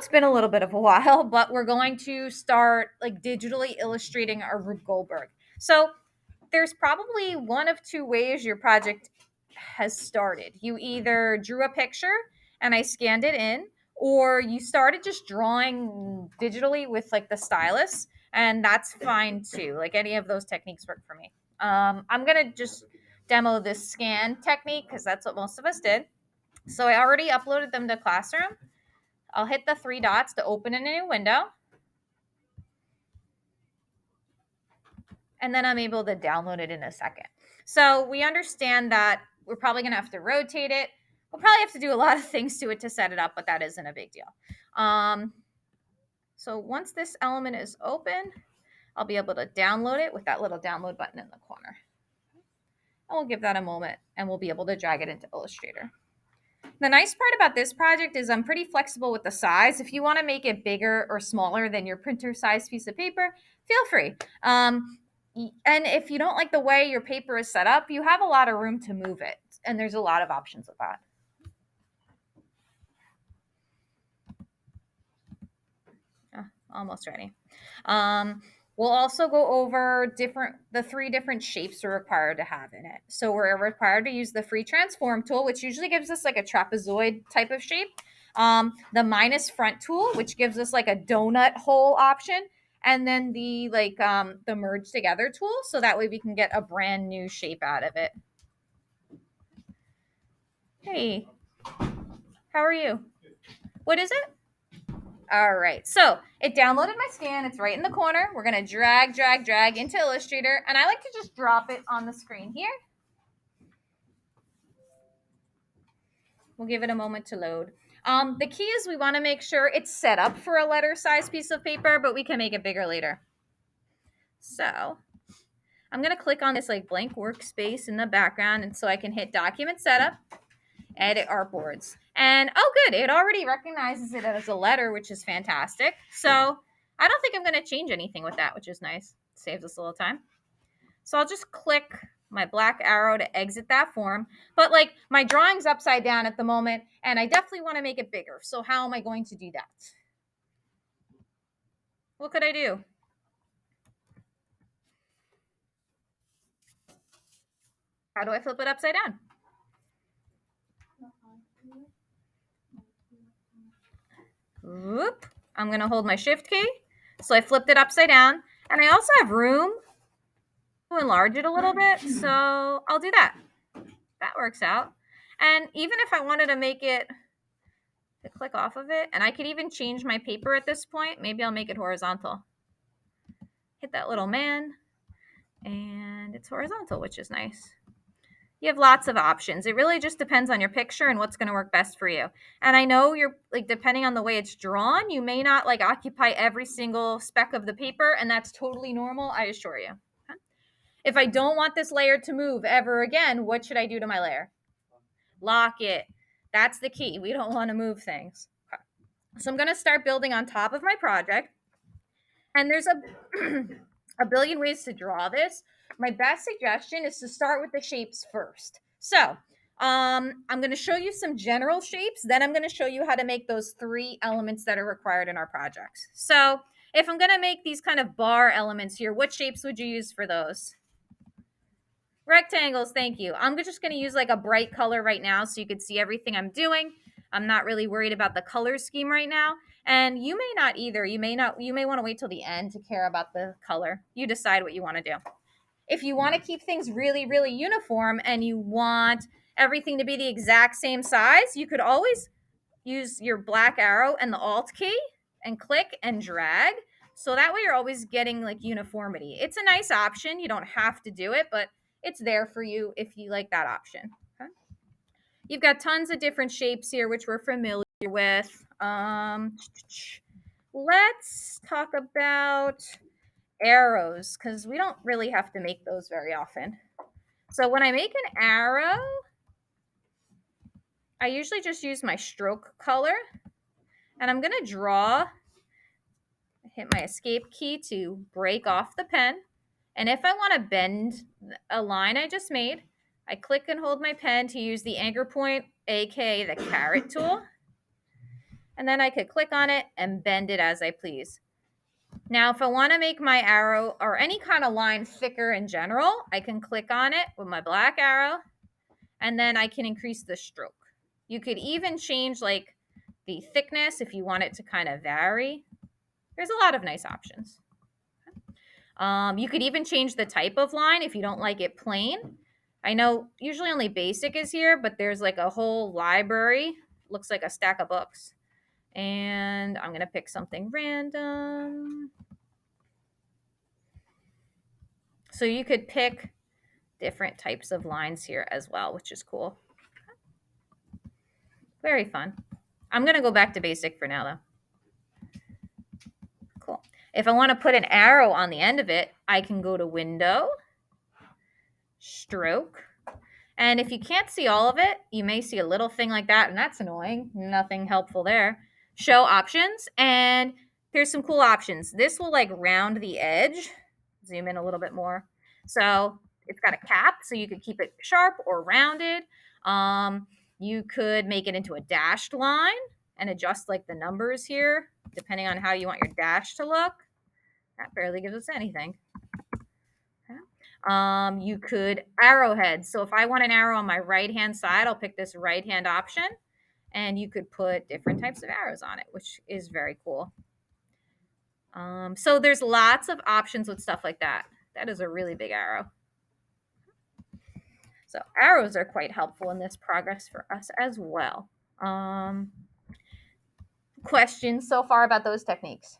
it's been a little bit of a while, but we're going to start like digitally illustrating our Rube Goldberg. So there's probably one of two ways your project has started. You either drew a picture and I scanned it in, or you started just drawing digitally with like the stylus, and that's fine too. Like any of those techniques work for me. I'm gonna just demo this scan technique because that's what most of us did. So I already uploaded them to Classroom. I'll hit the three dots to open a new window. And then I'm able to download it in a second. So we understand that we're probably going to have to rotate it. We'll probably have to do a lot of things to it to set it up, but that isn't a big deal. So once this element is open, I'll be able to download it with that little download button in the corner. And we'll give that a moment, and we'll be able to drag it into Illustrator. The nice part about this project is I'm pretty flexible with the size. If you want to make it bigger or smaller than your printer size piece of paper, feel free. And if you don't like the way your paper is set up, you have a lot of room to move it. And there's a lot of options with that. Almost ready. We'll also go over the three different shapes we're required to have in it. So we're required to use the free transform tool, which usually gives us like a trapezoid type of shape. The minus front tool, which gives us like a donut hole option. And then the merge together tool, so that way we can get a brand new shape out of it. Hey, how are you? What is it? All right, so it downloaded my scan. It's right in the corner. We're going to drag into Illustrator, and I like to just drop it on the screen here. We'll give it a moment to load. The key is we want to make sure it's set up for a letter size piece of paper, but we can make it bigger later. So I'm going to click on this like blank workspace in the background, and so I can hit document setup, edit artboards. And oh good, it already recognizes it as a letter, which is fantastic. So I don't think I'm going to change anything with that, which is nice. Saves us a little time. So I'll just click my black arrow to exit that form. But like my drawing's upside down at the moment, and I definitely want to make it bigger. So how am I going to do that? What could I do? How do I flip it upside down? Whoop. I'm going to hold my shift key. So I flipped it upside down. And I also have room to enlarge it a little bit. So I'll do that. That works out. And even if I wanted to make it, to click off of it, and I could even change my paper at this point. Maybe I'll make it horizontal. Hit that little man. And it's horizontal, which is nice. You have lots of options. It really just depends on your picture and what's going to work best for you. And I know you're like, depending on the way it's drawn, you may not like occupy every single speck of the paper, and that's totally normal, I assure you. Okay? If I don't want this layer to move ever again, what should I do to my layer? Lock it. That's the key. We don't want to move things. Okay. So I'm going to start building on top of my project. And there's a billion ways to draw this. My best suggestion is to start with the shapes first. So I'm going to show you some general shapes. Then I'm going to show you how to make those three elements that are required in our projects. So if I'm going to make these kind of bar elements here, what shapes would you use for those? Rectangles, thank you. I'm just going to use like a bright color right now so you can see everything I'm doing. I'm not really worried about the color scheme right now. And you may not either. You may want to wait till the end to care about the color. You decide what you want to do. If you want to keep things really, really uniform and you want everything to be the exact same size, you could always use your black arrow and the Alt key and click and drag. So that way you're always getting like uniformity. It's a nice option. You don't have to do it, but it's there for you if you like that option. Okay? You've got tons of different shapes here, which we're familiar with. Let's talk about arrows, because we don't really have to make those very often. So when I make an arrow, I usually just use my stroke color, and I'm going to draw, hit my escape key to break off the pen. And if I want to bend a line I just made, I click and hold my pen to use the anchor point, aka the caret tool. And then I could click on it and bend it as I please. Now, if I want to make my arrow or any kind of line thicker in general, I can click on it with my black arrow, and then I can increase the stroke. You could even change like the thickness if you want it to kind of vary. There's a lot of nice options. You could even change the type of line if you don't like it plain. I know usually only basic is here, but there's like a whole library. Looks like a stack of books. And I'm going to pick something random. So you could pick different types of lines here as well, which is cool. Very fun. I'm going to go back to basic for now, though. Cool. If I want to put an arrow on the end of it, I can go to Window, Stroke. And if you can't see all of it, you may see a little thing like that, and that's annoying. Nothing helpful there. Show Options, and here's some cool options. This will like round the edge. Zoom in a little bit more. So it's got a cap, so you could keep it sharp or rounded. You could make it into a dashed line and adjust like the numbers here, depending on how you want your dash to look. That barely gives us anything. You could arrowhead. So if I want an arrow on my right-hand side, I'll pick this right-hand option, and you could put different types of arrows on it, which is very cool. So there's lots of options with stuff like that. That is a really big arrow. So arrows are quite helpful in this progress for us as well. Questions so far about those techniques?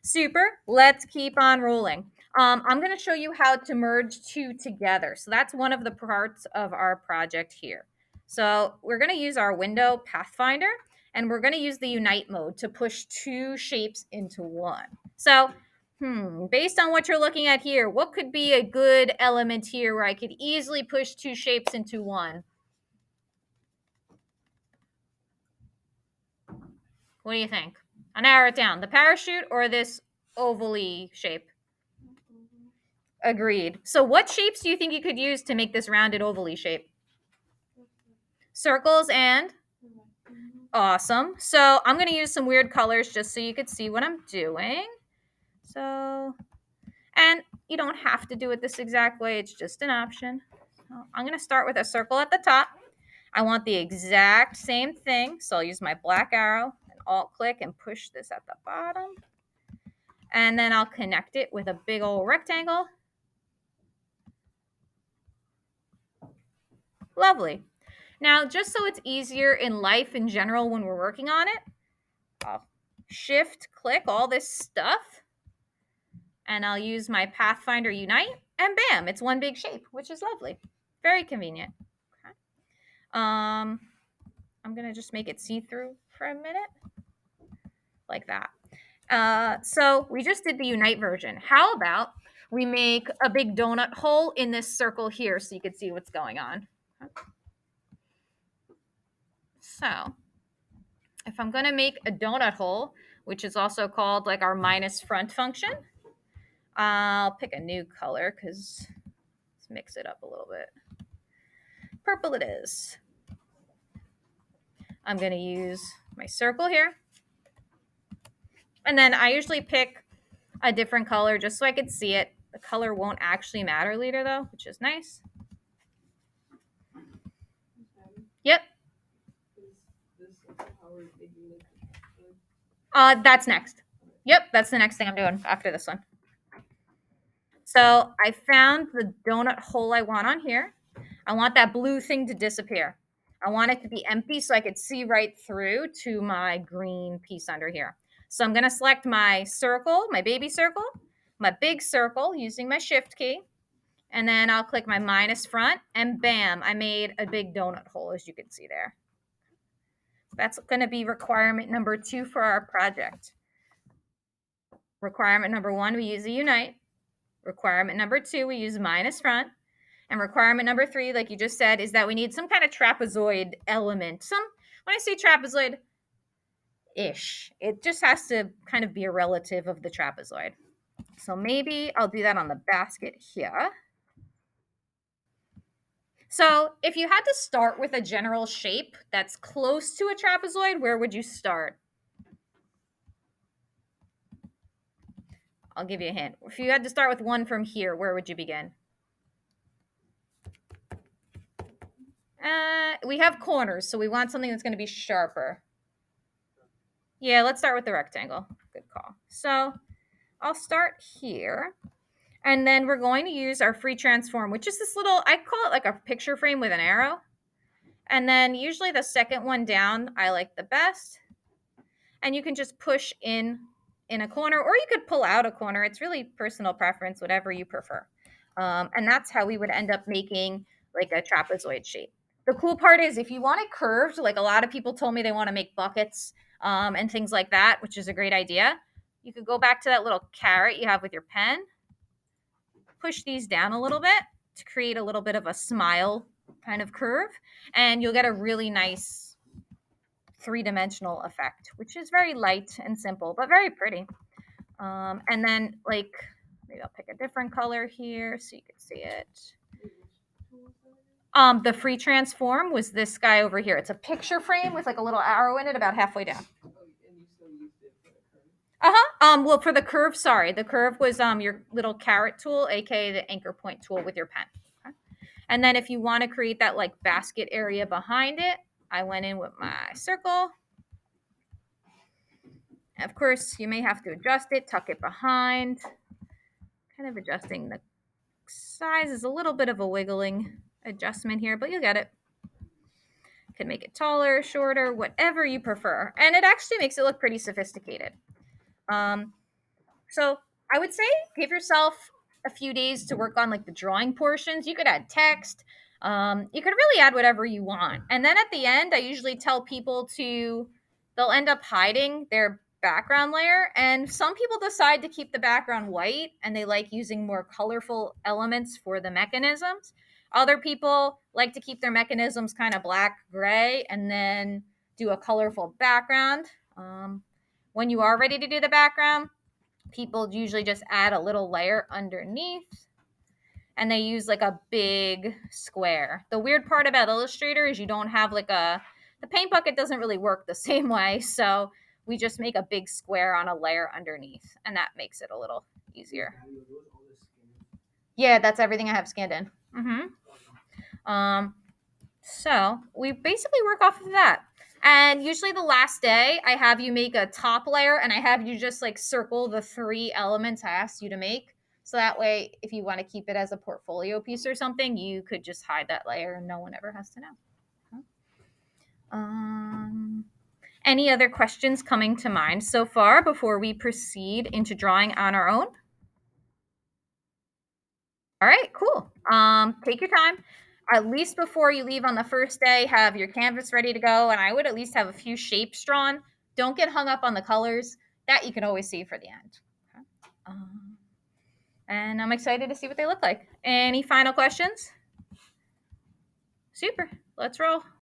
Super. Let's keep on rolling. I'm going to show you how to merge two together. So that's one of the parts of our project here. So we're going to use our window pathfinder, and we're going to use the unite mode to push two shapes into one. So based on what you're looking at here, what could be a good element here where I could easily push two shapes into one? What do you think? I'll narrow it down. The parachute or this ovally shape? Agreed. So what shapes do you think you could use to make this rounded ovally shape? Circles and? Awesome. So I'm going to use some weird colors just so you could see what I'm doing. So, and you don't have to do it this exact way. It's just an option. So I'm going to start with a circle at the top. I want the exact same thing. So I'll use my black arrow and alt click and push this at the bottom. And then I'll connect it with a big old rectangle. Lovely. Now, just so it's easier in life in general when we're working on it, I'll shift click all this stuff, and I'll use my Pathfinder Unite, and bam, it's one big shape, which is lovely. Very convenient. Okay. I'm going to just make it see-through for a minute, like that. So we just did the Unite version. How about we make a big donut hole in this circle here so you can see what's going on. Okay. So if I'm going to make a donut hole, which is also called like our minus front function, I'll pick a new color because let's mix it up a little bit. Purple it is. I'm going to use my circle here. And then I usually pick a different color just so I could see it. The color won't actually matter later though, which is nice. Yep. That's next. Yep, that's the next thing I'm doing after this one. So I found the donut hole I want on here. I want that blue thing to disappear. I want it to be empty so I could see right through to my green piece under here. So I'm going to select my circle, my baby circle, my big circle using my shift key. And then I'll click my minus front, and bam, I made a big donut hole, as you can see there. That's going to be requirement number 2 for our project. Requirement number 1, we use a unite. Requirement number 2, we use minus front. And requirement number 3, like you just said, is that we need some kind of trapezoid element. When I say trapezoid-ish, it just has to kind of be a relative of the trapezoid. So maybe I'll do that on the basket here. So if you had to start with a general shape that's close to a trapezoid, where would you start? I'll give you a hint. If you had to start with one from here, where would you begin? We have corners, so we want something that's going to be sharper. Yeah, let's start with the rectangle. Good call. So I'll start here. And then we're going to use our free transform, which is this little, I call it like a picture frame with an arrow. And then usually the second one down, I like the best. And you can just push in a corner, or you could pull out a corner. It's really personal preference, whatever you prefer. And that's how we would end up making like a trapezoid shape. The cool part is if you want it curved, like a lot of people told me they want to make buckets and things like that, which is a great idea. You could go back to that little caret you have with your pen, push these down a little bit to create a little bit of a smile kind of curve, and you'll get a really nice three-dimensional effect, which is very light and simple, but very pretty. And then, like, maybe I'll pick a different color here so you can see it. The free transform was this guy over here. It's a picture frame with like a little arrow in it about halfway down. Well, for the curve, sorry, the curve was your little caret tool, aka the anchor point tool with your pen. Okay? And then if you want to create that like basket area behind it, I went in with my circle. Of course, you may have to adjust it, tuck it behind. Kind of adjusting the size is a little bit of a wiggling adjustment here, but you'll get it. Can make it taller, shorter, whatever you prefer. And it actually makes it look pretty sophisticated. So I would say give yourself a few days to work on like the drawing portions. You could add text. You could really add whatever you want. And then at the end, I usually tell people they'll end up hiding their background layer. And some people decide to keep the background white and they like using more colorful elements for the mechanisms. Other people like to keep their mechanisms kind of black, gray, and then do a colorful background. When you are ready to do the background, people usually just add a little layer underneath and they use like a big square. The weird part about Illustrator is you don't have like the paint bucket doesn't really work the same way. So we just make a big square on a layer underneath and that makes it a little easier. Yeah, that's everything I have scanned in. So we basically work off of that. And usually the last day, I have you make a top layer and I have you just like circle the 3 elements I asked you to make. So that way, if you want to keep it as a portfolio piece or something, you could just hide that layer and no one ever has to know. Any other questions coming to mind so far before we proceed into drawing on our own? All right, cool. Take your time. At least before you leave on the first day, have your canvas ready to go. And I would at least have a few shapes drawn. Don't get hung up on the colors. That you can always see for the end. Okay. And I'm excited to see what they look like. Any final questions? Super. Let's roll.